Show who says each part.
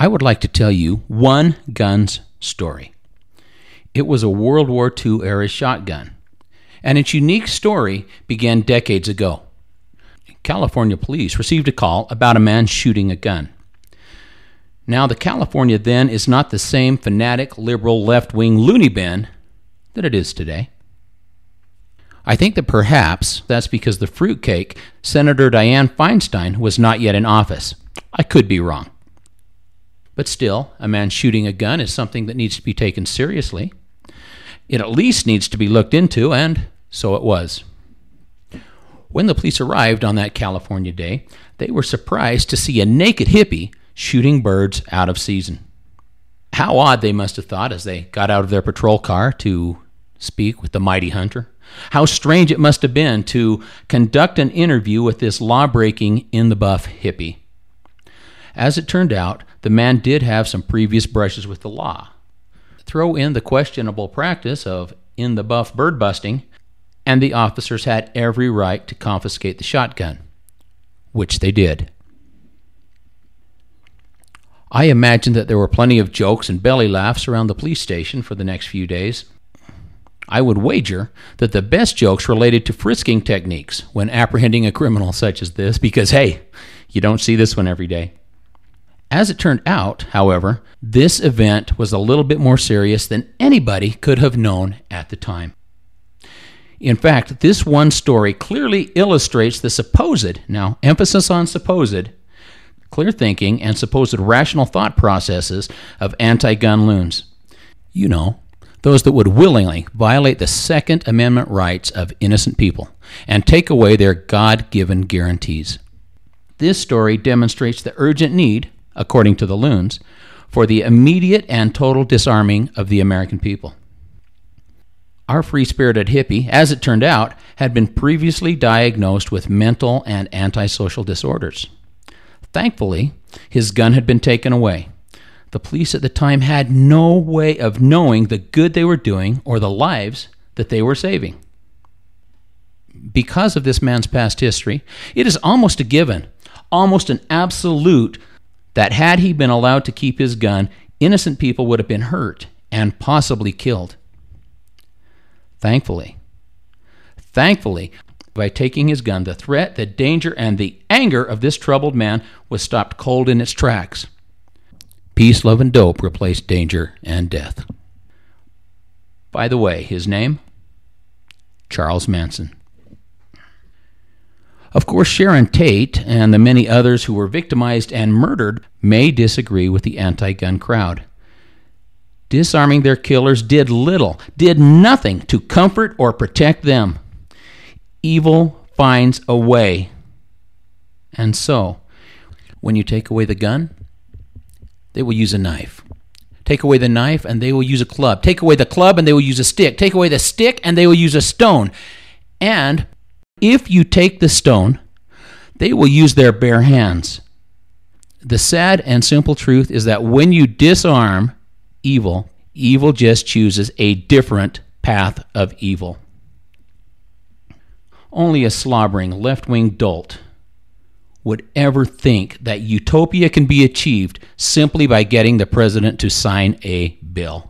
Speaker 1: I would like to tell you one gun's story. It was a World War II era shotgun, and its unique story began decades ago. California police received a call about a man shooting a gun. Now, the California then is not the same fanatic, liberal, left-wing loony bin that it is today. I think that perhaps that's because the fruitcake, Senator Dianne Feinstein, was not yet in office. I could be wrong. But still, a man shooting a gun is something that needs to be taken seriously. It at least needs to be looked into, and so it was. When the police arrived on that California day, they were surprised to see a naked hippie shooting birds out of season. How odd they must have thought as they got out of their patrol car to speak with the mighty hunter. How strange it must have been to conduct an interview with this law-breaking, in-the-buff hippie. As it turned out, the man did have some previous brushes with the law. Throw in the questionable practice of in-the-buff bird busting, and the officers had every right to confiscate the shotgun, which they did. I imagine that there were plenty of jokes and belly laughs around the police station for the next few days. I would wager that the best jokes related to frisking techniques when apprehending a criminal such as this, because, hey, you don't see this one every day. As it turned out, however, this event was a little bit more serious than anybody could have known at the time. In fact, this one story clearly illustrates the supposed, now emphasis on supposed, clear thinking and supposed rational thought processes of anti-gun loons. You know, those that would willingly violate the Second Amendment rights of innocent people and take away their God-given guarantees. This story demonstrates the urgent need, according to the loons, for the immediate and total disarming of the American people. Our free-spirited hippie, as it turned out, had been previously diagnosed with mental and antisocial disorders. Thankfully, his gun had been taken away. The police at the time had no way of knowing the good they were doing or the lives that they were saving. Because of this man's past history, it is almost a given, almost an absolute, that had he been allowed to keep his gun, innocent people would have been hurt and possibly killed. Thankfully, by taking his gun, the threat, the danger, and the anger of this troubled man was stopped cold in its tracks. Peace, love, and dope replaced danger and death. By the way, his name? Charles Manson. Of course, Sharon Tate and the many others who were victimized and murdered may disagree with the anti-gun crowd. Disarming their killers did nothing to comfort or protect them. Evil finds a way. And so, when you take away the gun, they will use a knife. Take away the knife and they will use a club. Take away the club and they will use a stick. Take away the stick and they will use a stone. And if you take the stone, they will use their bare hands. The sad and simple truth is that when you disarm evil, evil just chooses a different path of evil. Only a slobbering left-wing dolt would ever think that utopia can be achieved simply by getting the president to sign a bill.